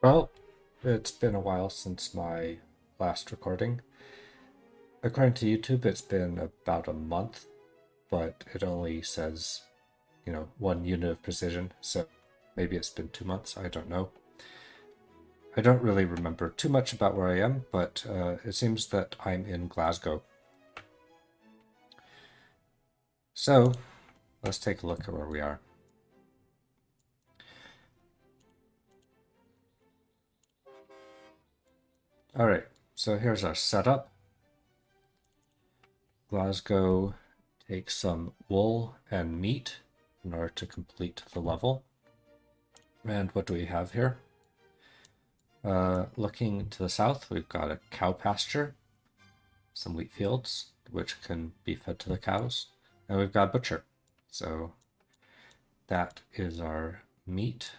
Well, it's been a while since my last recording. According to YouTube, it's been about a month, but it only says, 1 unit of precision, so maybe it's been 2 months, I don't know. I don't really remember too much about where I am, but it seems that I'm in Glasgow. So, let's take a look at where we are. Alright, so here's our setup. Glasgow takes some wool and meat in order to complete the level. And what do we have here? Looking to the south, we've got a cow pasture, some wheat fields, which can be fed to the cows, and we've got a butcher. So that is our meat.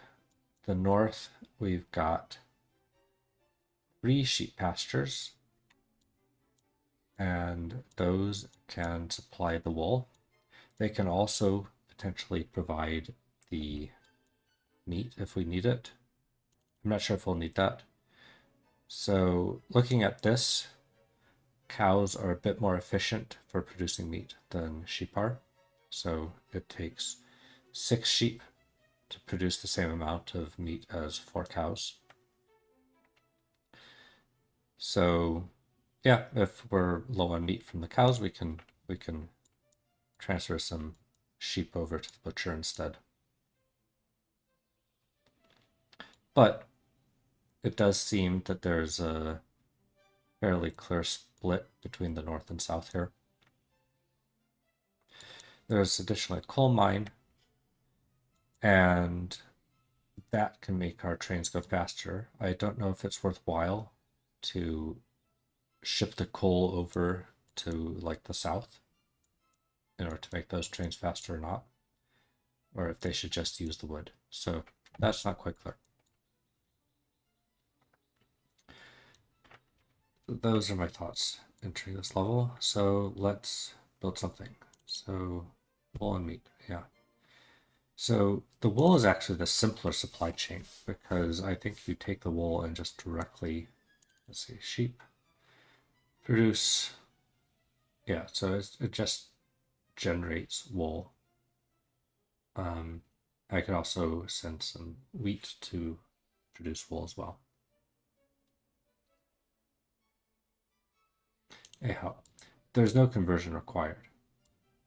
The north, we've got 3 sheep pastures, and those can supply the wool. They can also potentially provide the meat if we need it. I'm not sure if we'll need that. So looking at this, cows are a bit more efficient for producing meat than sheep are. So it takes 6 sheep to produce the same amount of meat as 4 cows. So yeah, if we're low on meat from the cows, we can transfer some sheep over to the butcher instead. But it does seem that there's a fairly clear split between the north and south here. There's additionally a coal mine, and that can make our trains go faster. I don't know if it's worthwhile to ship the coal over to like the south in order to make those trains faster or not, or if they should just use the wood. So that's not quite clear. Those are my thoughts entering this level. So let's build something. So wool and meat, yeah. So the wool is actually the simpler supply chain because I think you take the wool and just directly, let's see, sheep produce, yeah, so it just generates wool. I could also send some wheat to produce wool as well. Anyhow, there's no conversion required.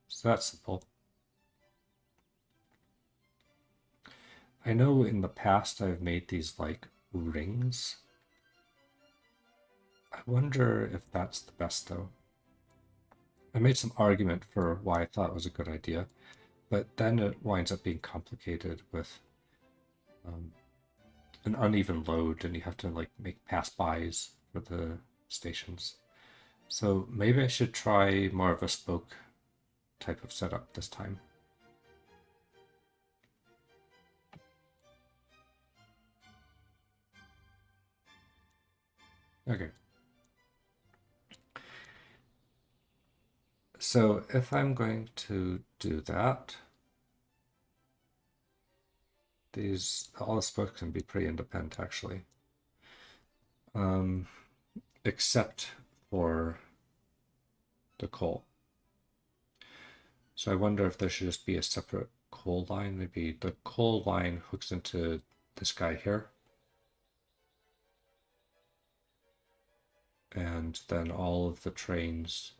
So that's simple. I know in the past I've made these like rings. I wonder if that's the best though. I made some argument for why I thought it was a good idea, but then it winds up being complicated with an uneven load and you have to like make pass-bys for the stations. So maybe I should try more of a spoke type of setup this time. Okay. So if I'm going to do that, all the spokes can be pretty independent actually. Except for the coal. So I wonder if there should just be a separate coal line. Maybe the coal line hooks into this guy here. And then all of the trains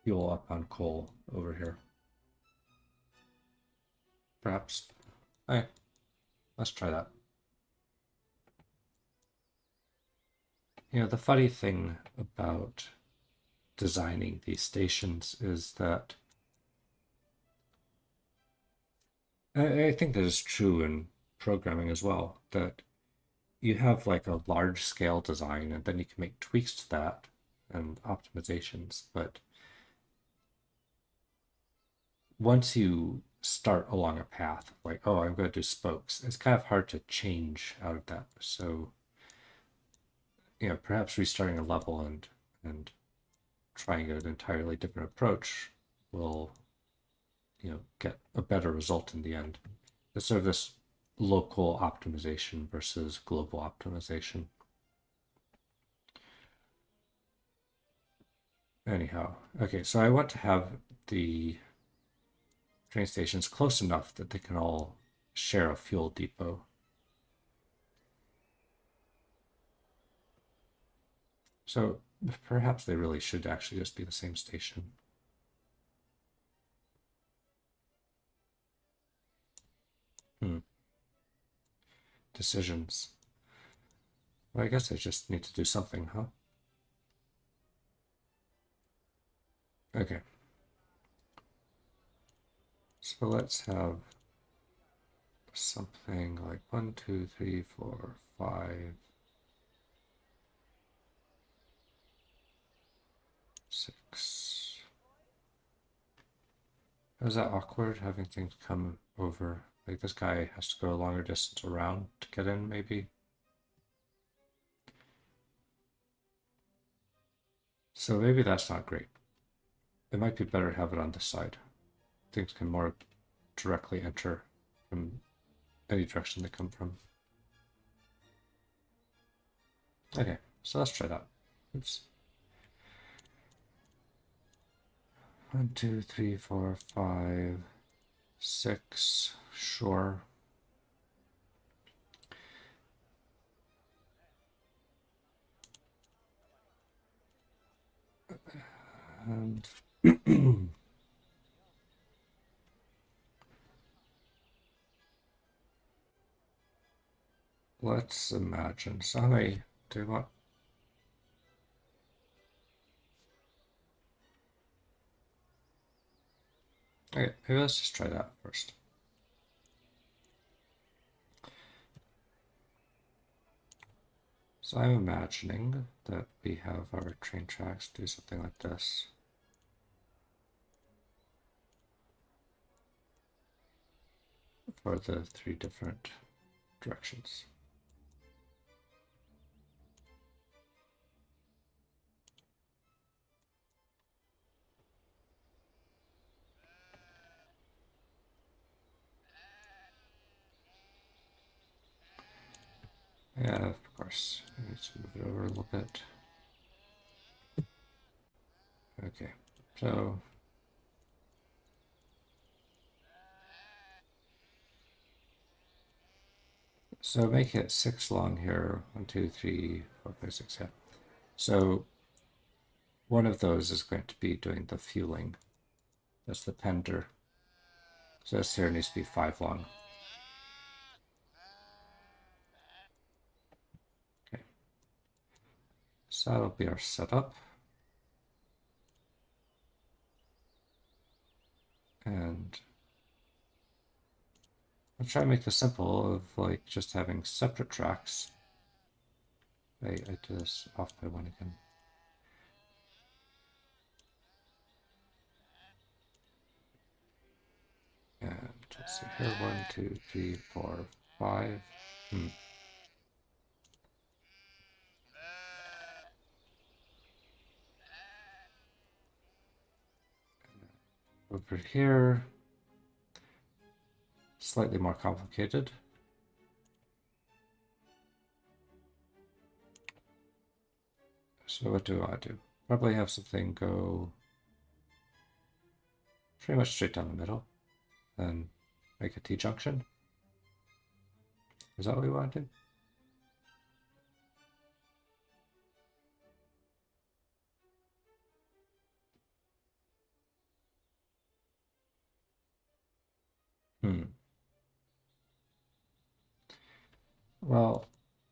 fuel up on coal over here. Perhaps. Hey, let's try that. The funny thing about designing these stations is that I think that is true in programming as well, that you have like a large scale design and then you can make tweaks to that and optimizations. But once you start along a path, like, oh, I'm going to do spokes, it's kind of hard to change out of that. So, perhaps restarting a level and trying an entirely different approach will, get a better result in the end. Instead of this local optimization versus global optimization. Anyhow, okay, so I want to have the train stations close enough that they can all share a fuel depot. So perhaps they really should actually just be the same station. Decisions. Well, I guess I just need to do something, huh? Okay. So let's have something like 1, 2, 3, 4, 5, 6. Is that awkward having things come over? Like this guy has to go a longer distance around to get in, maybe? So maybe that's not great. It might be better to have it on this side. Things can more directly enter from any direction they come from. Okay, so let's try that. Oops. 1, 2, 3, 4, 5, 6. Sure. And let's imagine. So how many do you want? Okay, maybe let's just try that first. So I'm imagining that we have our train tracks do something like this. For the 3 different directions. Yeah, of course. I need to move it over a little bit. Okay, so make it 6 long here. 1, 2, 3, 4, 5, 6. Yeah. So one of those is going to be doing the fueling. That's the pender. So this here needs to be 5 long. Okay. So that'll be our setup. And I'll try to make this simple of like just having separate tracks. I do this off by 1 again. And let's see here, 1, 2, 3, 4, 5. Over here, slightly more complicated. So what do I do? Probably have something go pretty much straight down the middle, then make a T-junction. Is that what we want to do? Well,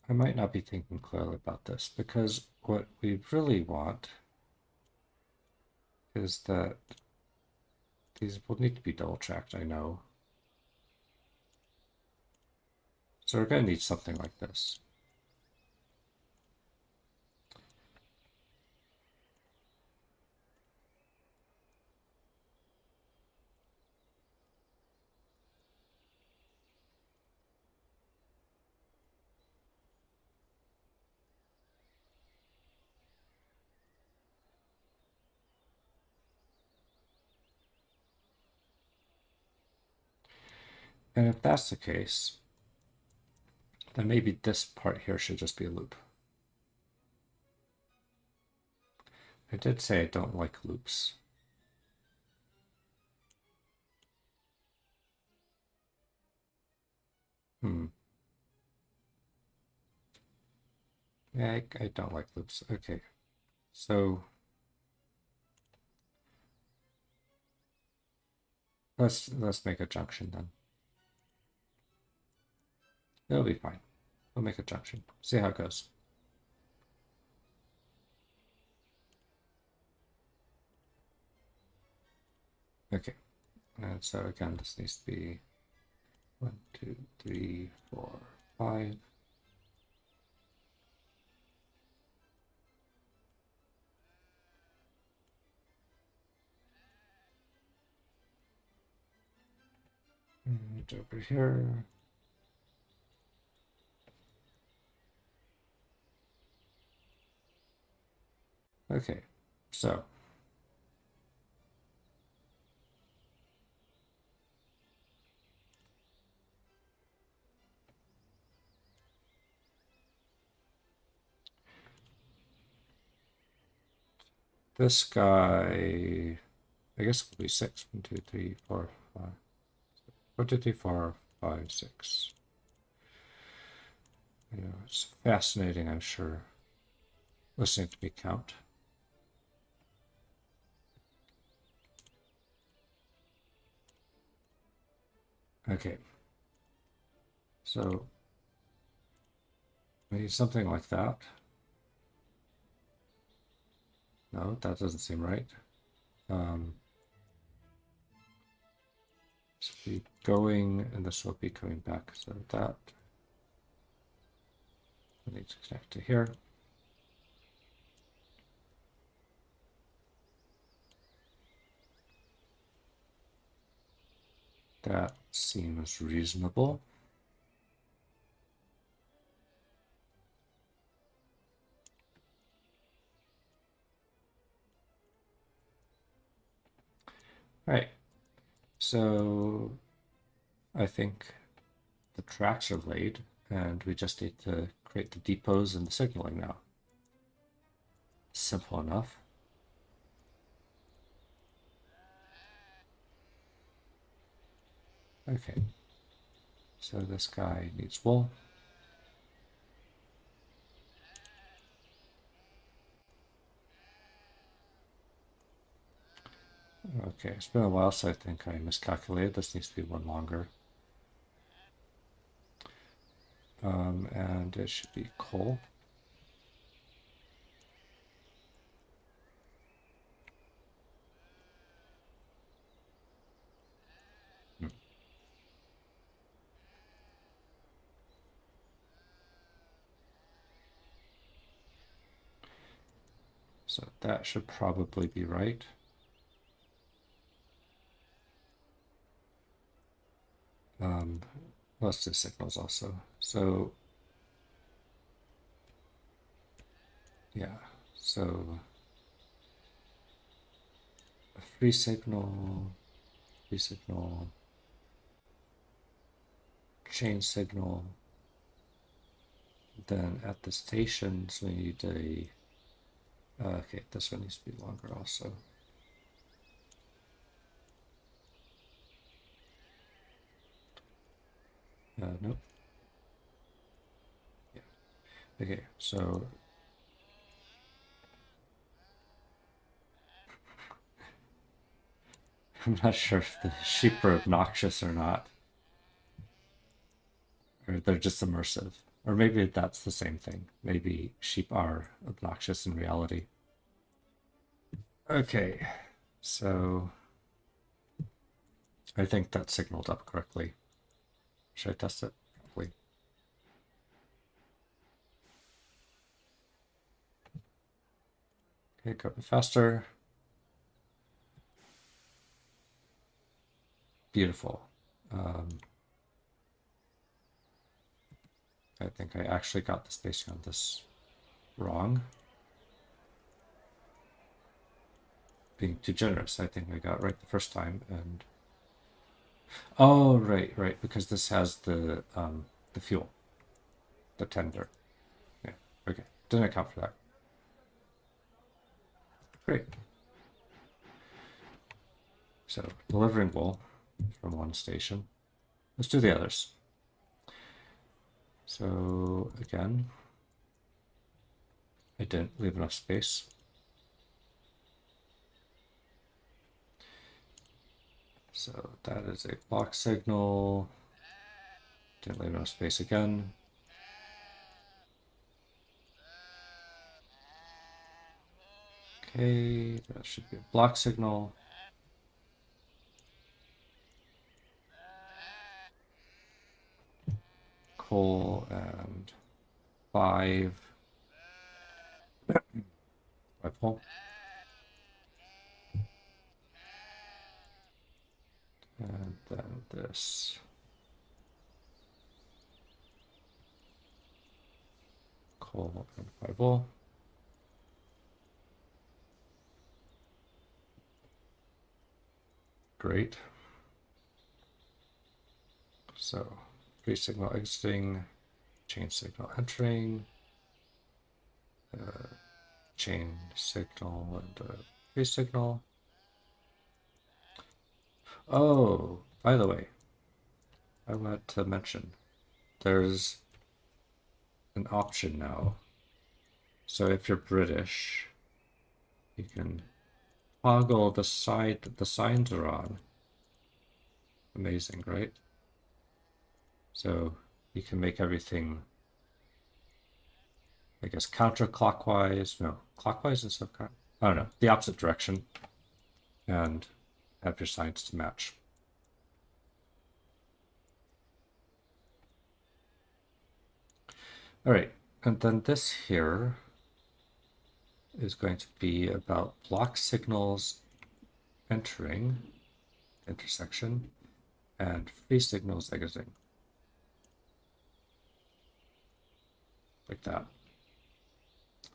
I might not be thinking clearly about this because what we really want is that these will need to be double tracked, I know. So we're going to need something like this. And if that's the case, then maybe this part here should just be a loop. I did say I don't like loops. Yeah, I don't like loops. Okay, so let's make a junction then. It'll be fine. We'll make a junction. See how it goes. Okay, and so again, this needs to be 1, 2, 3, 4, 5. And over here. Okay, so this guy, I guess it'll be 6. 1, 2, 3, 4, 5. 1, 2, 3, 4, 5, 6. You know, it's fascinating, I'm sure, listening to me count. Okay, so maybe something like that. No, that doesn't seem right. This will be going, and this will be coming back. So that we need to connect to here. That seems reasonable. All right, so I think the tracks are laid, and we just need to create the depots and the signaling now. Simple enough. Okay, so this guy needs wool. Okay, it's been a while, so I think I miscalculated. This needs to be one longer. And it should be coal. So that should probably be right. Let's do signals also. So yeah, so a free signal, chain signal. Then at the stations we need a okay, this one needs to be longer also. Nope. Yeah. Okay, so I'm not sure if the sheep are obnoxious or not, or they're just immersive. Or maybe that's the same thing. Maybe sheep are obnoxious in reality. Okay, so I think that signaled up correctly. Should I test it? Probably. Okay, go a bit faster. Beautiful. I think I actually got the spacing on this wrong. Being too generous. I think I got it right the first time. And oh, right, because this has the fuel. the tender. Yeah, okay. Didn't account for that. Great. So delivering wool from one station. Let's do the others. So again, I didn't leave enough space. So that is a block signal. Didn't leave enough space again. Okay, that should be a block signal. Coal and 5 rifle. And then this. Coal and 5 wool. Great. So free signal exiting, chain signal entering, chain signal and free signal. Oh, by the way, I wanted to mention there's an option now. So if you're British, you can toggle the side that the signs are on. Amazing, right? So you can make everything, I guess, counterclockwise. No, clockwise instead of I don't know, the opposite direction, and have your signs to match. All right, and then this here is going to be about block signals entering intersection and free signals exiting. Like that.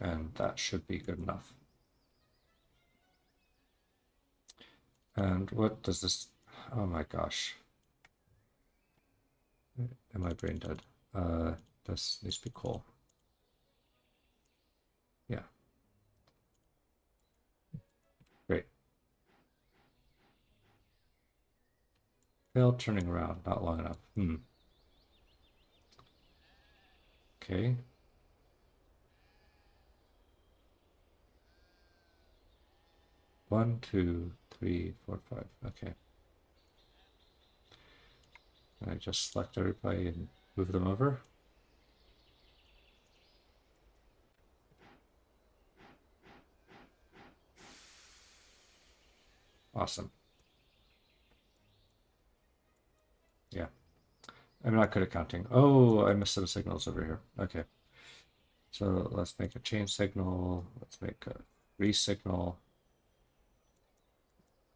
And that should be good enough. And what does this, oh my gosh. Am I brain dead? This needs to be cool. Yeah. Great. Failed turning around, not long enough. Okay. One, two, three, four, five. Okay. And I just select everybody and move them over. Awesome. Yeah. I'm not good at counting. Oh, I missed some signals over here. Okay. So let's make a chain signal. Let's make a free signal.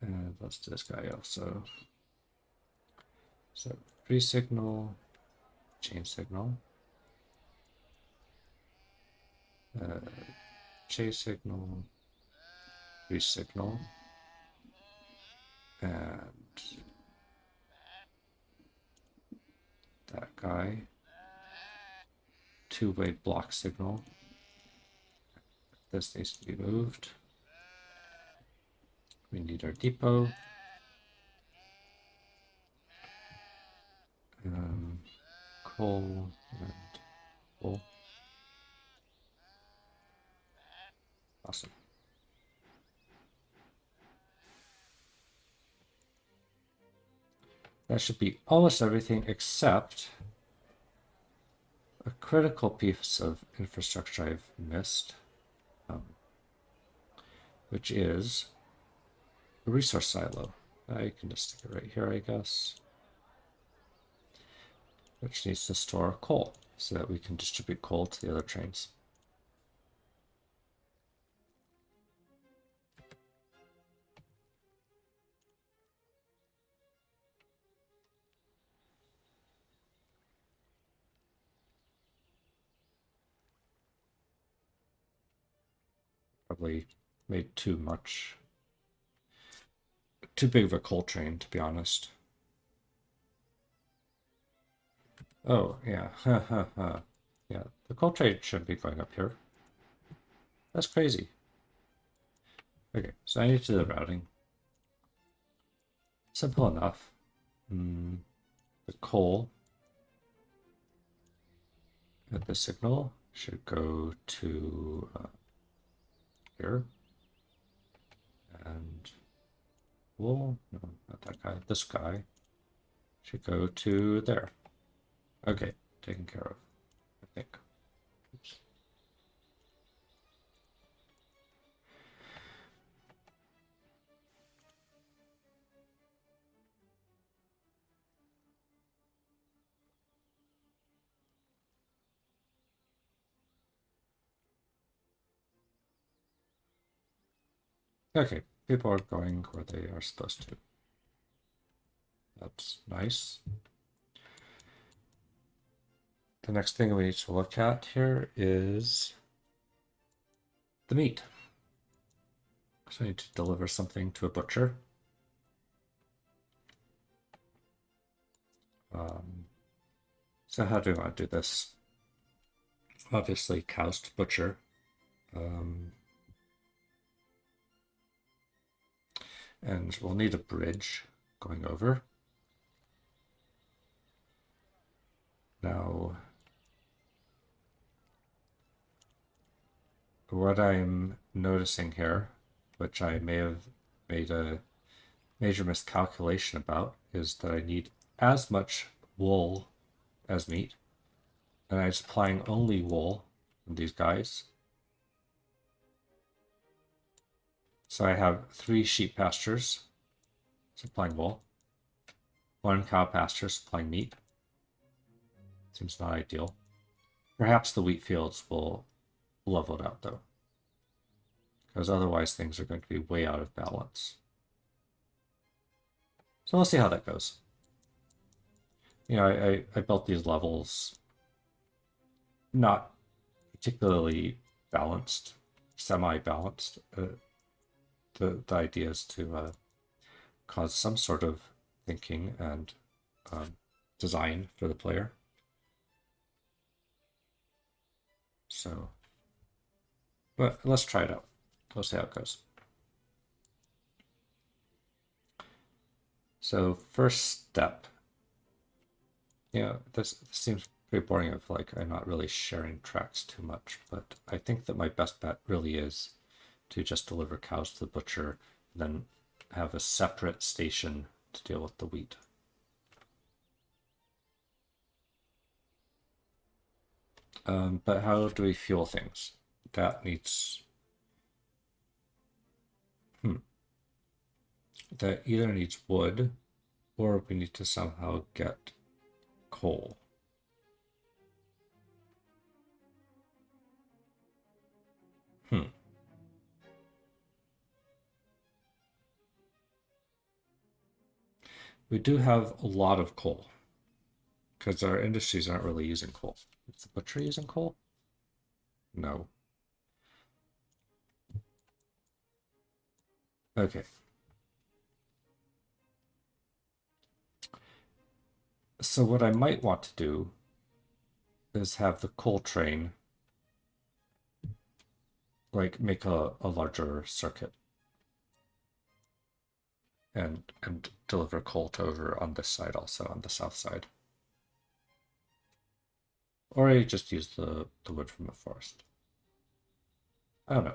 And let's do this guy also. So free signal, chain signal, chain signal, free signal, and that guy, two-way block signal. This needs to be moved. We need our depot. Coal and coal. Awesome. That should be almost everything except a critical piece of infrastructure I've missed, which is a resource silo. I can just stick it right here, I guess, which needs to store coal so that we can distribute coal to the other trains. Probably made too big of a coal train, to be honest. Oh, yeah. Yeah, the coal trade should be going up here. That's crazy. Okay, so I need to do the routing. Simple enough. The coal at the signal should go to here. And wool, no, not that guy. This guy should go to there. Okay, taken care of, I think. Oops. Okay, people are going where they are supposed to. That's nice. The next thing we need to look at here is the meat. So I need to deliver something to a butcher. So how do I want to do this? Obviously, cows to butcher. And we'll need a bridge going over. Now, what I'm noticing here, which I may have made a major miscalculation about, is that I need as much wool as meat, and I'm supplying only wool from these guys. So I have 3 sheep pastures supplying wool, 1 cow pasture supplying meat. Seems not ideal. Perhaps the wheat fields will level it out though, because otherwise things are going to be way out of balance. So we'll see how that goes. You know, I built these levels not particularly balanced, semi-balanced. The idea is to cause some sort of thinking and design for the player. So, but let's try it out. We'll see how it goes. So first step, you know, this seems pretty boring of like I'm not really sharing tracks too much, but I think that my best bet really is to just deliver cows to the butcher, then have a separate station to deal with the wheat. But how do we fuel things? That needs... That either needs wood, or we need to somehow get coal. We do have a lot of coal, because our industries aren't really using coal. Is the butcher using coal? No. Okay. So what I might want to do is have the coal train like make a larger circuit and deliver coal to over on this side also, on the south side. Or I just use the wood from the forest. I don't know.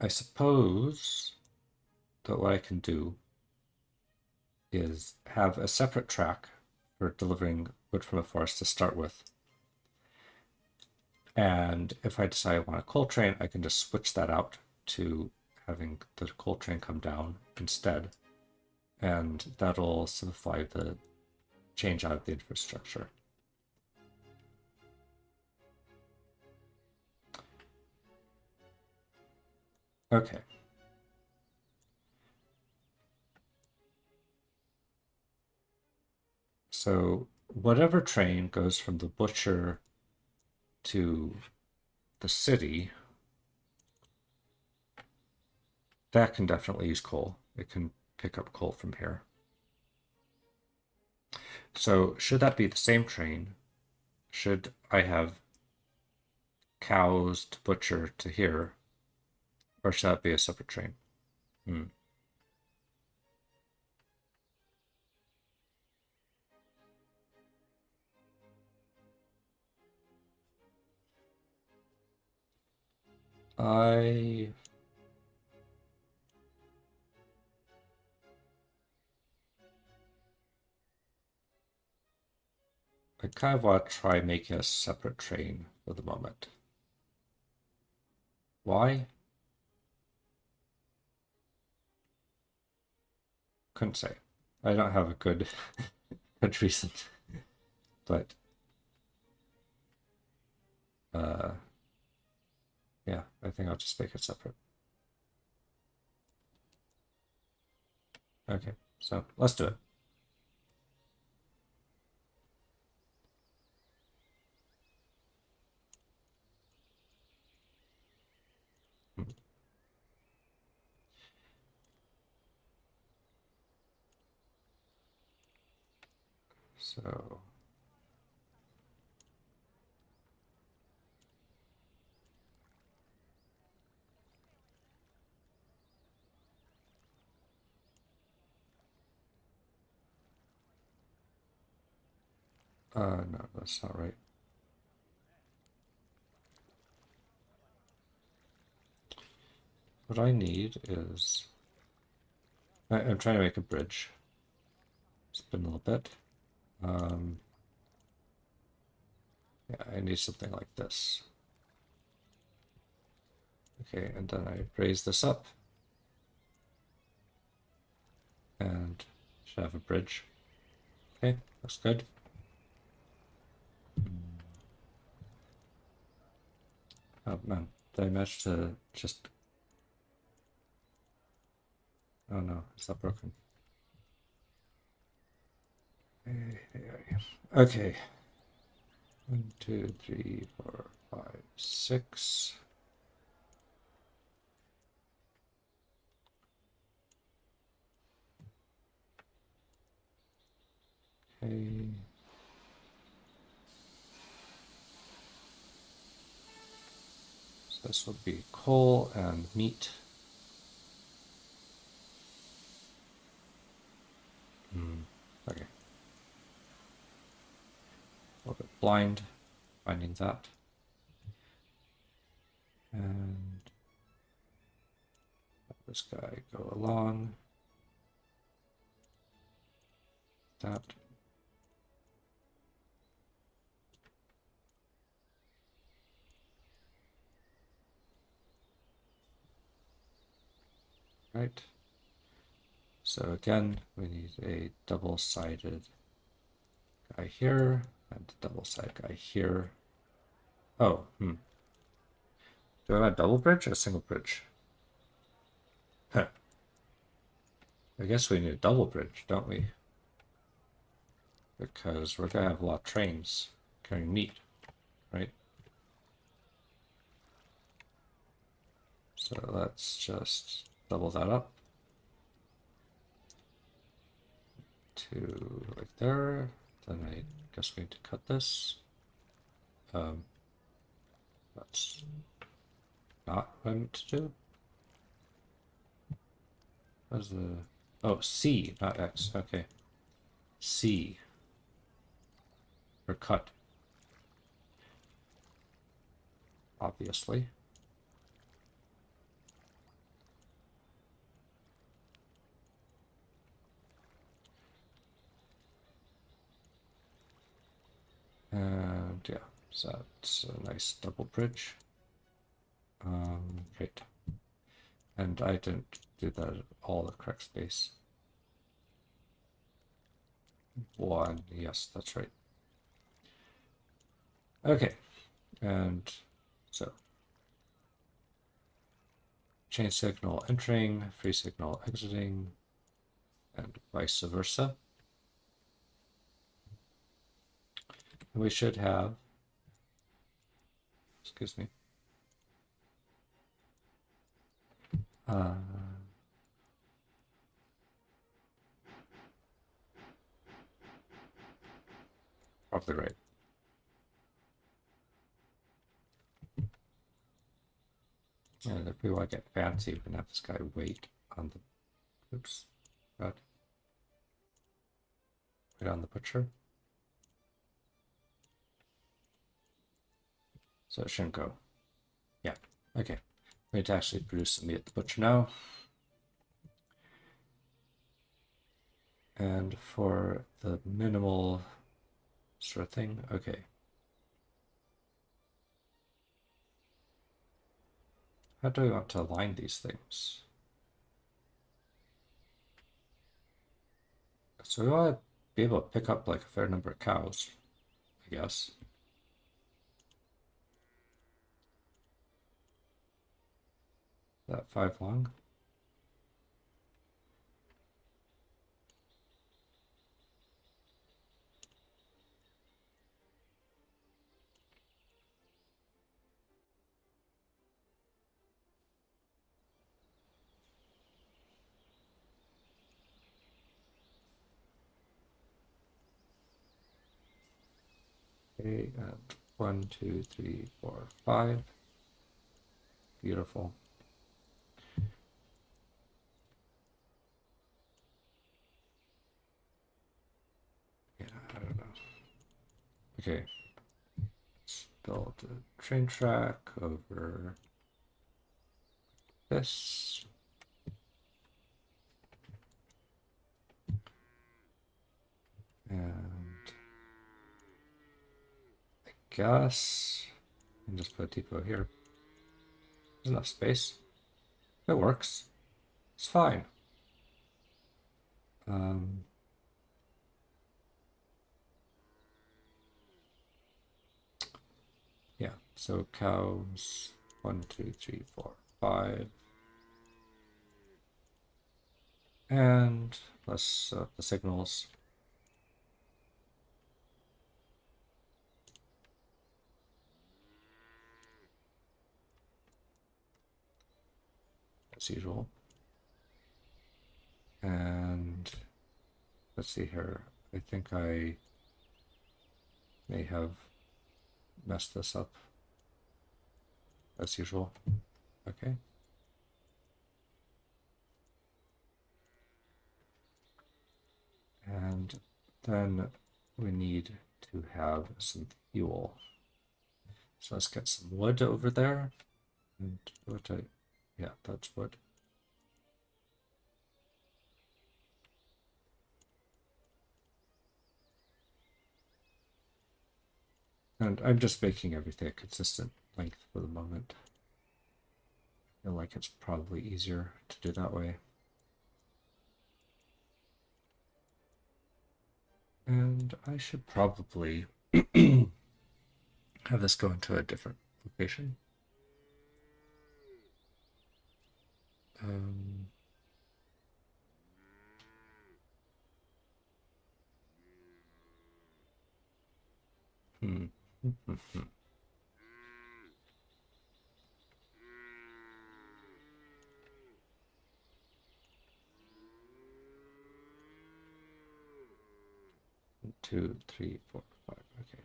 I suppose that what I can do is have a separate track for delivering wood from a forest to start with. And if I decide I want a coal train, I can just switch that out to having the coal train come down instead. And that'll simplify the change out of the infrastructure. Okay. So whatever train goes from the butcher to the city, that can definitely use coal. It can pick up coal from here. So should that be the same train? Should I have cows to butcher to here, or should that be a separate train? Hmm. I kind of want to try making a separate train for the moment. Why? Couldn't say. I don't have a good good reason, but uh, yeah, I think I'll just make it separate. Okay, so let's do it. Hmm. So no, that's not right. What I need is I'm trying to make a bridge. Spin a little bit. Yeah, I need something like this. Okay, and then I raise this up and should have a bridge. Okay, looks good. Oh man, did I manage to just... Oh no, is that broken? Okay. 1, 2, 3, 4, 5, 6. Okay. So this would be coal and meat. Okay. A little bit blind finding that. And let this guy go along. That. Right. So again, we need a double-sided guy here and a double-sided guy here. Oh, Do I have a double bridge or a single bridge? Huh. I guess we need a double bridge, don't we? Because we're gonna have a lot of trains carrying meat, right? So let's just double that up to like there. Then I guess we need to cut this. That's not what I meant to do. What's the... Oh, C, not X. Okay. C. Or cut, obviously. And yeah, so that's a nice double bridge. Great. And I didn't do that at all the correct space. 1, yes, that's right. Okay, and so chain signal entering, free signal exiting, and vice versa. And we should have, excuse me, uh, Probably right. And if we want to get fancy, we can have this guy wait on the, oops, God, wait on the butcher. So it shouldn't go. Yeah, okay. We need to actually produce some meat at the butcher now. And for the minimal sort of thing, okay. How do we want to align these things? So we want to be able to pick up like a fair number of cows, I guess. That 5 long? Okay, and 1, 2, 3, 4, 5. Beautiful. Yeah, I don't know. Okay. Let's build a train track over this. And I guess and just put a depot here. There's enough space. It works. It's fine. Yeah, so cows 1, 2, 3, 4, 5. And plus the signals. As usual. And let's see here. I think I may have messed this up as usual. Okay. And then we need to have some fuel. So let's get some wood over there. And what yeah, that's wood. And I'm just making everything a consistent length for the moment. I feel like it's probably easier to do that way. And I should probably have this go into a different location. Um, 2, 3, 4, 5. Okay.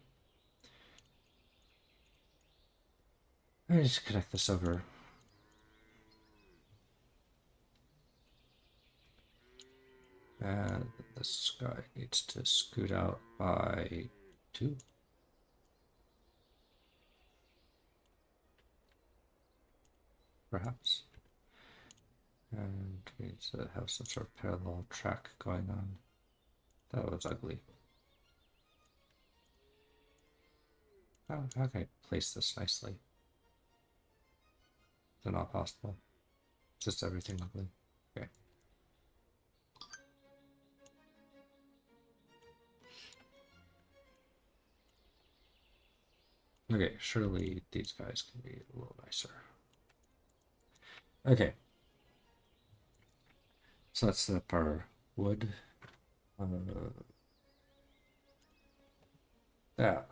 Let me just connect this over. And this guy needs to scoot out by 2. Perhaps. And we need to have some sort of parallel track going on. That was ugly. How can I place this nicely? Is it not possible? Just everything ugly. Okay. Okay, surely these guys can be a little nicer. Okay. So let's set up our wood. That.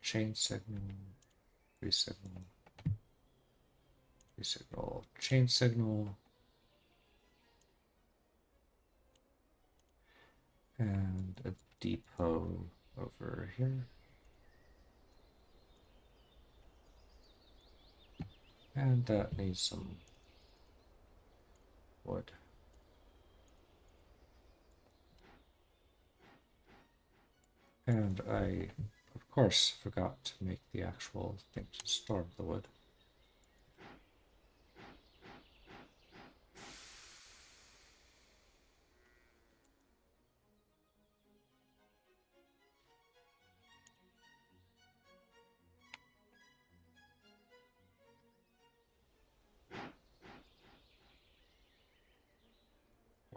Chain signal. Resignal. Resignal. Chain signal. And depot over here. And that needs some wood. And I, of course, forgot to make the actual thing to store the wood.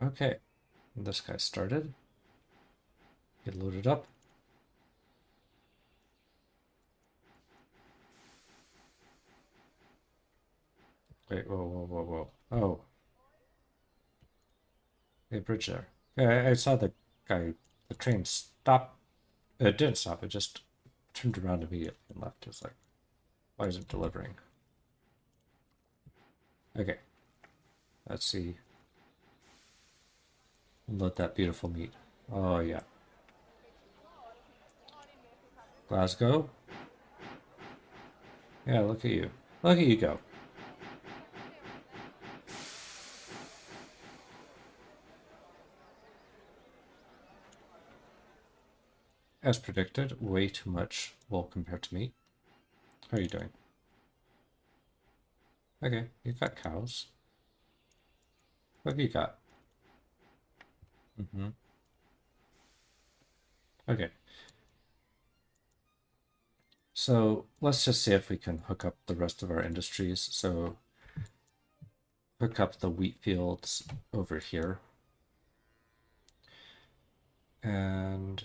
Okay, this guy started. Get loaded up. Wait, whoa, whoa, whoa, whoa. Oh. Hey, bridge there. Yeah, I saw the guy, the train stop. It didn't stop, it just turned around immediately and left. It's like, why is it delivering? Okay, let's see. Unload that beautiful meat. Oh, yeah. Glasgow? Yeah, look at you. Look at you go. As predicted, way too much wool compared to meat. How are you doing? Okay, you got cows. What have you got? Okay. So let's just see if we can hook up the rest of our industries. So hook up the wheat fields over here. And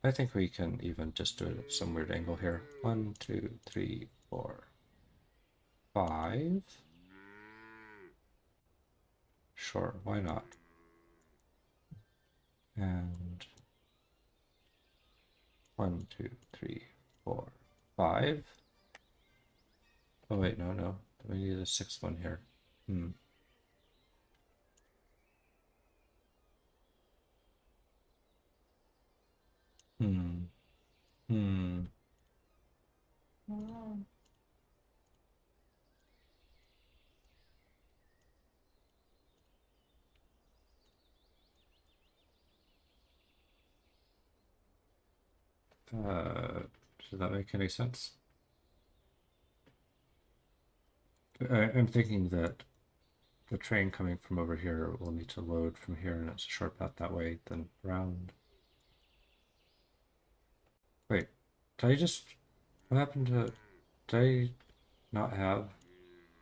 I think we can even just do it at some weird angle here. 1, 2, 3, 4, 5. Sure, why not? And 1, 2, 3, 4, 5. Oh wait, no. We need a sixth one here. Hmm. Hmm. Hmm. Does that make any sense? I'm thinking that the train coming from over here will need to load from here, and it's a short path that way, then round. Wait, did I just... What happened to... Did I not have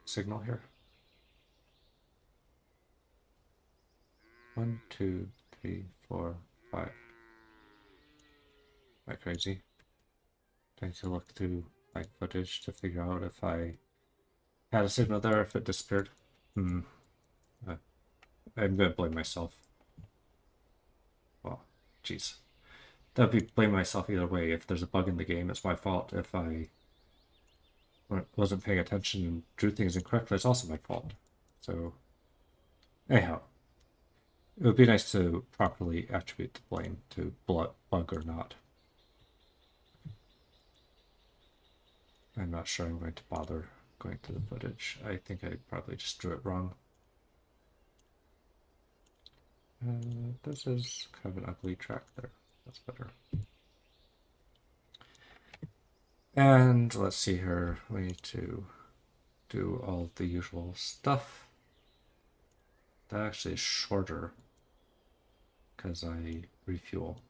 signal here? 1, 2, 3, 4, 5. Am I crazy? I need to look through my footage to figure out if I had a signal there, if it disappeared. Hmm. I'm gonna blame myself. Well, jeez. That'd be blame myself either way. If there's a bug in the game, it's my fault. If I wasn't paying attention and drew things incorrectly, it's also my fault. So, anyhow, it would be nice to properly attribute the blame to bug or not. I'm not sure I'm going to bother going through the footage. I think I probably just drew it wrong. This is kind of an ugly track there. That's better. And let's see here. We need to do all the usual stuff. That actually is shorter because I refuel.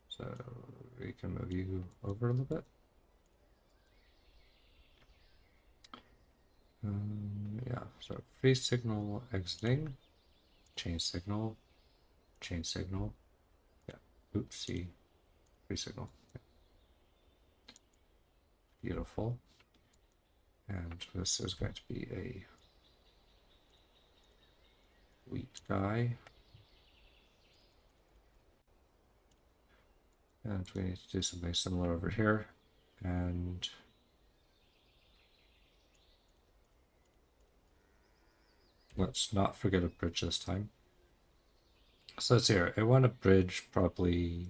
So we can move you over a little bit. Yeah, so free signal exiting, change signal, yeah, oopsie, free signal, yeah. Beautiful. And this is going to be a wheat guy. And we need to do something similar over here. And let's not forget a bridge this time. So let's see here. I want a bridge probably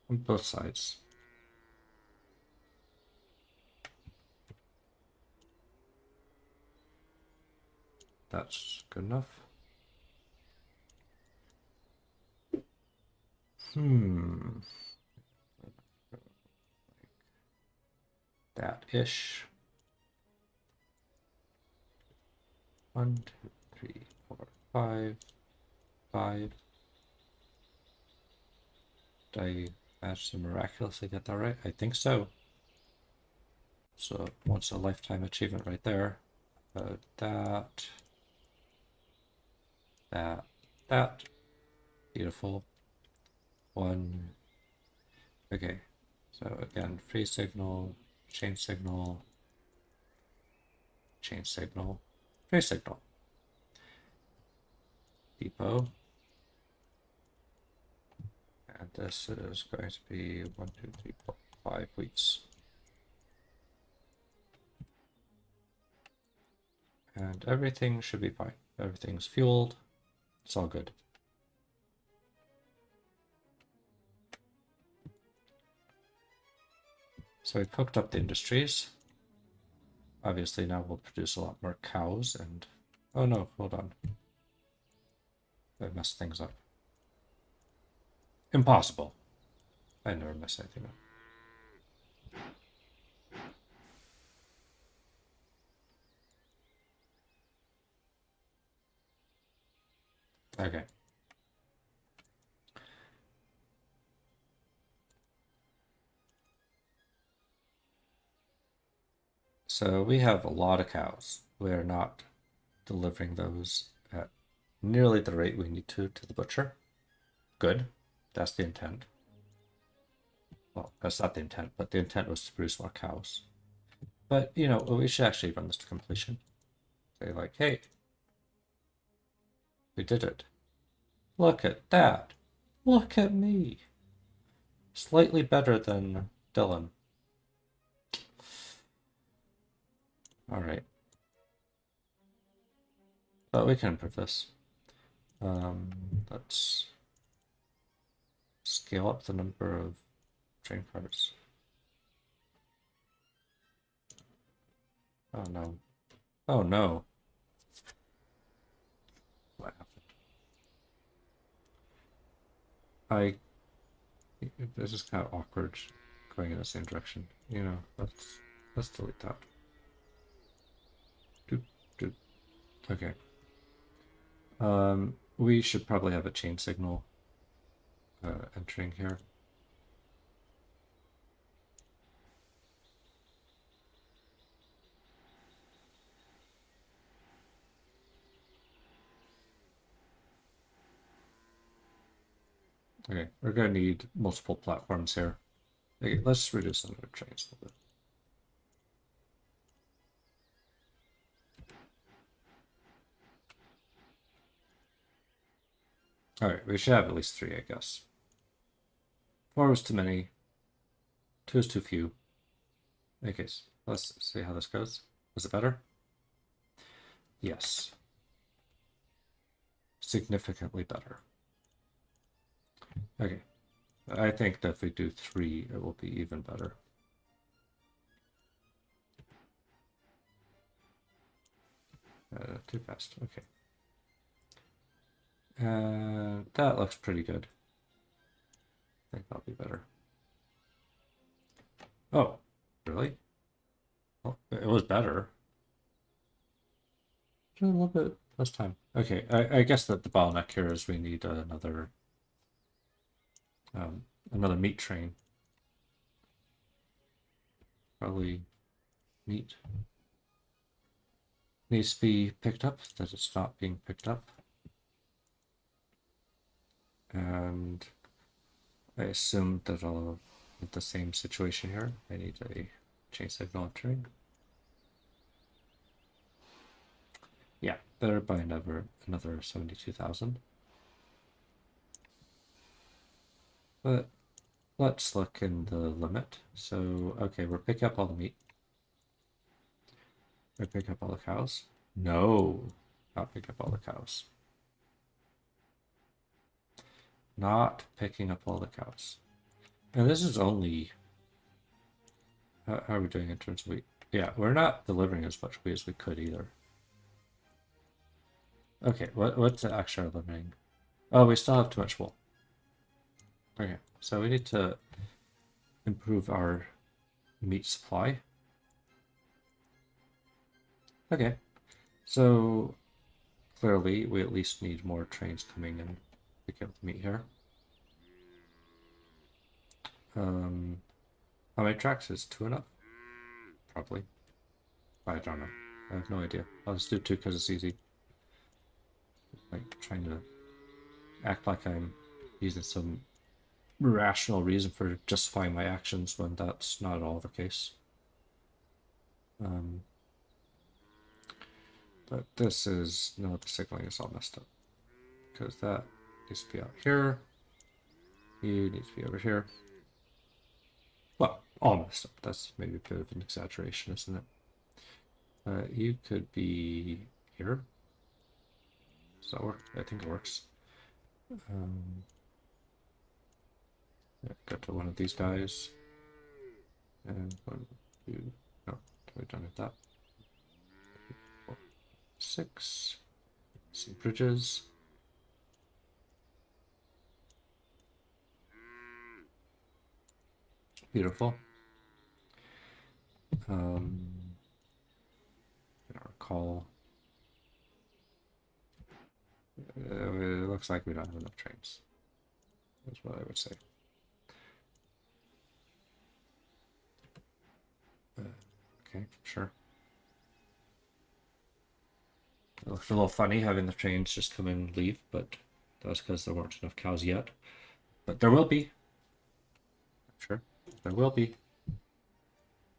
on both sides. That's good enough. That-ish. 1, 2, 3, 4, 5, 5. Did I manage to miraculously get that right? I think so. So once a lifetime achievement right there. That. That. Beautiful. 1. Okay. So again, free signal, chain signal, chain signal, free signal. Depot. And this is going to be 1, 2, 3, 4, 5 weeks. And everything should be fine. Everything's fueled. It's all good. So we've hooked up the industries. Obviously now we'll produce a lot more cows and... Oh no, hold on. I messed things up. Impossible. I never mess anything up. Okay. So we have a lot of cows. We're not delivering those at nearly the rate we need to the butcher. Good. That's the intent. Well, that's not the intent, but the intent was to produce more cows. But, you know, we should actually run this to completion. Say like, hey, we did it. Look at that. Look at me. Slightly better than Dylan. All right. But we can improve this. Let's scale up the number of train cars. Oh no. Oh no. What happened? This is kind of awkward going in the same direction. You know, let's delete that. Doop, doop. Okay. We should probably have a chain signal entering here. Okay, we're gonna need multiple platforms here. Okay, let's reduce the number of trains a little bit. All right, we should have at least 3, I guess. 4 was too many. 2 is too few. In any case, let's see how this goes. Was it better? Yes. Significantly better. Okay. I think that if we do 3, it will be even better. Too fast. Okay. That looks pretty good. I think that'll be better. Oh, really? Well, it was better. A little bit less time. Okay, I guess that the bottleneck here is we need another meat train. Probably meat needs to be picked up, that it's not being picked up. And I assume that I'll have the same situation here. I need a chain signal entering. Yeah, better by another 72,000. But let's look in the limit. So, okay, we're picking up all the meat. We're picking up all the cows. No, not pick up all the cows. not picking up all the cows. And this is only... How are we doing in terms of wheat? Yeah, we're not delivering as much wheat as we could either. Okay, what's actually our limiting? Oh, we still have too much wool. Okay, so we need to improve our meat supply. Okay, so clearly we at least need more trains coming in to get the meat here. How many tracks is 2 enough? Probably. I don't know. I have no idea. I'll just do 2 because it's easy. Like trying to act like I'm using some rational reason for justifying my actions when that's not at all the case. But this is, no, the signaling is all messed up. Because that needs to be out here. You need to be over here. Well, all messed up. That's maybe a bit of an exaggeration, isn't it? You could be here. Does that work? I think it works. Yeah, go to one of these guys. And 1, 2, no, we don't have that. 4, 6. Some bridges. Beautiful. I don't recall. It looks like we don't have enough trains. That's what I would say. Okay, sure. It looks a little funny having the trains just come in and leave, but that's because there weren't enough cows yet. But there will be. Sure, there will be.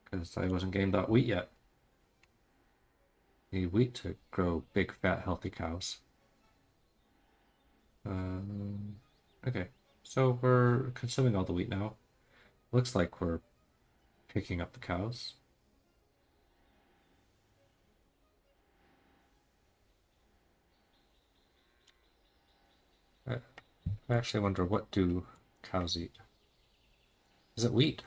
Because I wasn't getting that wheat yet. Need wheat to grow big, fat, healthy cows. Okay, so we're consuming all the wheat now. Looks like we're picking up the cows. I actually wonder, what do cows eat? Is it wheat?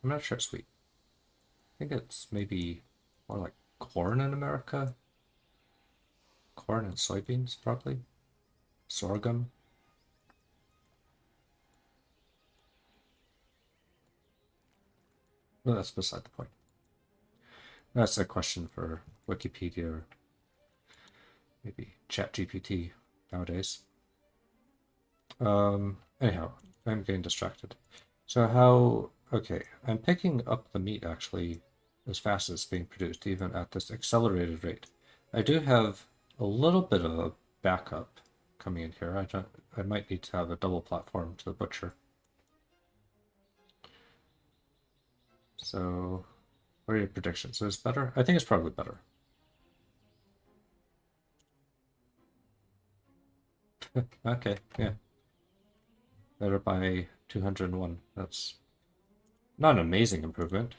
I'm not sure it's wheat. I think it's maybe more like corn in America. Corn and soybeans, probably. Sorghum. No, that's beside the point. That's a question for Wikipedia or maybe ChatGPT nowadays. Anyhow, I'm getting distracted. So how, okay, I'm picking up the meat actually as fast as it's being produced, even at this accelerated rate. I do have a little bit of a backup coming in here. I might need to have a double platform to the butcher. So, what are your predictions? Is it better? I think it's probably better. Okay, yeah. Better by 201. That's not an amazing improvement,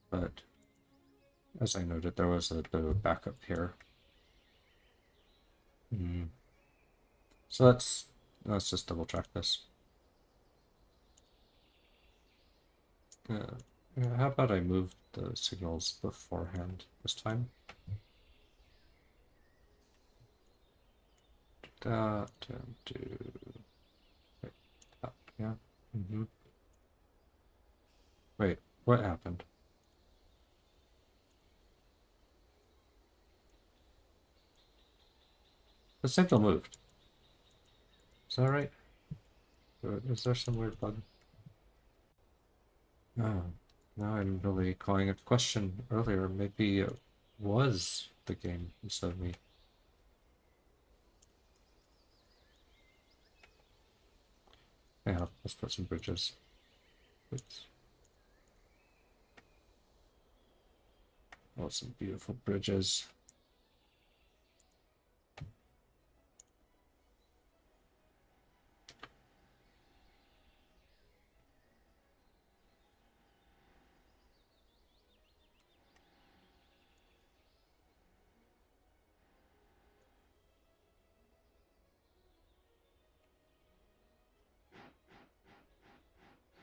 but as I noted, there was a bit of a backup here. So let's just double check this. How about I move the signals beforehand this time? That and do that. Yeah. Wait, what happened? The signal moved. Is that right? Or is there some weird bug? Oh, now I'm really calling a question earlier. Maybe it was the game instead of me. Yeah, let's put some bridges. Oops. Oh, some beautiful bridges.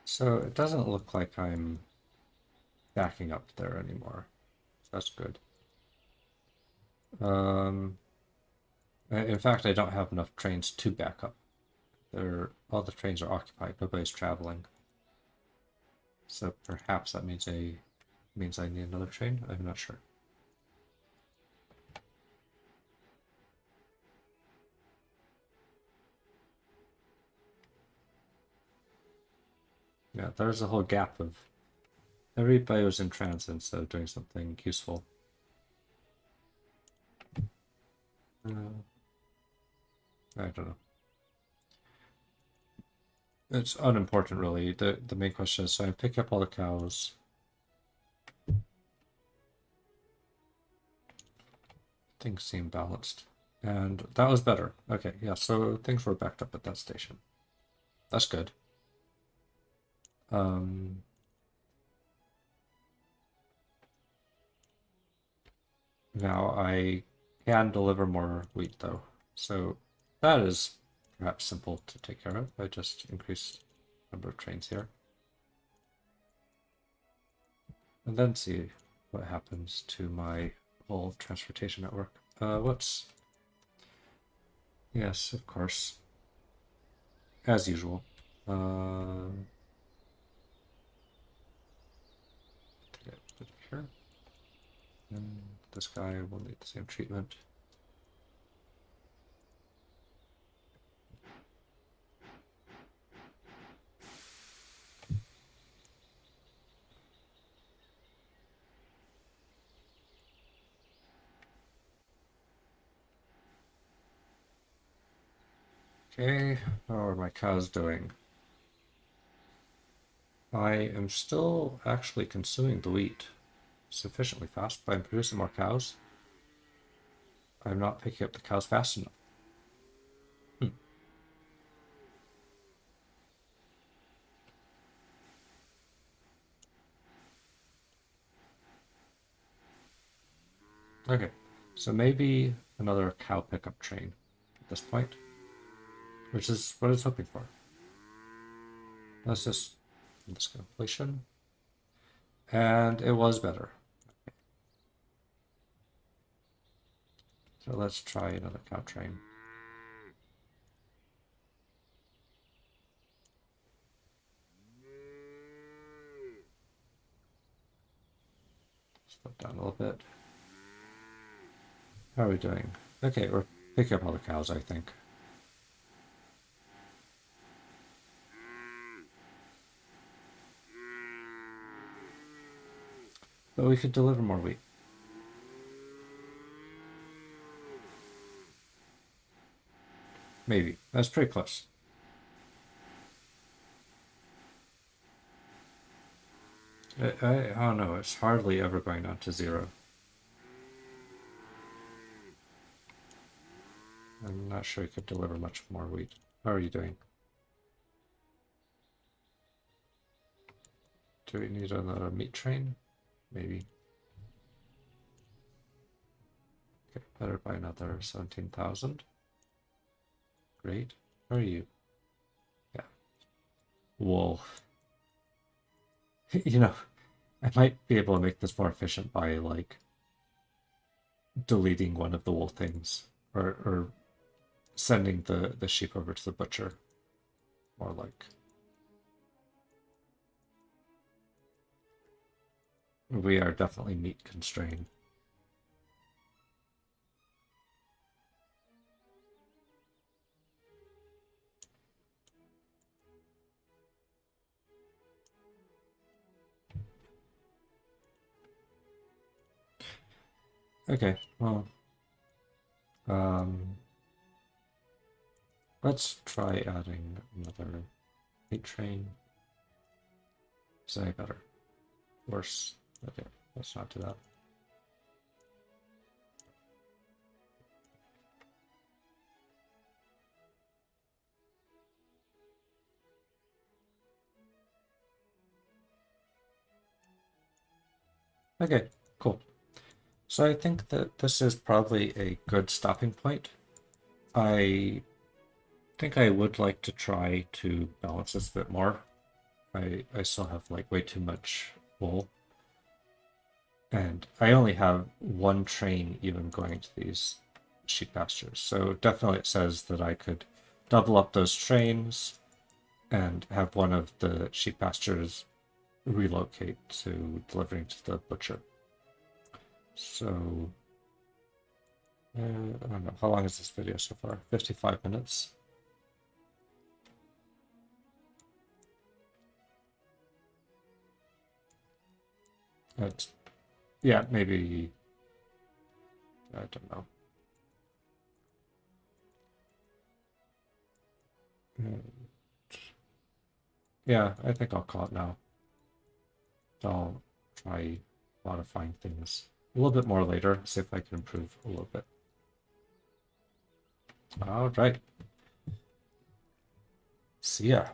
So it doesn't look like I'm backing up there anymore. That's good. In fact, I don't have enough trains to back up. All the trains are occupied. Nobody's traveling. So perhaps that means I need another train. I'm not sure. Yeah, there's a whole gap of everybody was in transit instead of doing something useful. I don't know. It's unimportant, really. The main question is, so I pick up all the cows. Things seem balanced. And that was better. Okay, yeah, so things were backed up at that station. That's good. Now I can deliver more wheat, though. So that is perhaps simple to take care of. I just increase number of trains here. And then see what happens to my whole transportation network. Whoops. Yes, of course. As usual. Take it here. And this guy will need the same treatment. Okay, how are my cows doing? I am still actually consuming the wheat sufficiently fast, but I'm producing more cows. I'm not picking up the cows fast enough. Okay, so maybe another cow pickup train at this point, which is what I was hoping for. Let's just this completion, and it was better. So let's try another cow train. Slow down a little bit. How are we doing? Okay, we're picking up all the cows, I think. But we could deliver more wheat. Maybe. That's pretty close. I don't know. It's hardly ever going down to zero. I'm not sure you could deliver much more wheat. How are you doing? Do we need another meat train? Maybe. Okay, better by another 17,000. Great. How are you? Yeah. Wool. You know, I might be able to make this more efficient by, like, deleting one of the wool things. Or sending the sheep over to the butcher. More like. We are definitely meat constrained. Okay, well, um, let's try adding another meat train. Is that any better? Worse? Okay, let's not do that. Okay, cool. So I think that this is probably a good stopping point. I think I would like to try to balance this a bit more. I still have like way too much wool. And I only have one train even going to these sheep pastures. So definitely it says that I could double up those trains and have one of the sheep pastures relocate to delivering to the butcher. So, I don't know, how long is this video so far? 55 minutes. That's, yeah, maybe, I don't know. Yeah, I think I'll call it now. I'll try modifying things a little bit more later, see if I can improve a little bit. All right. See ya.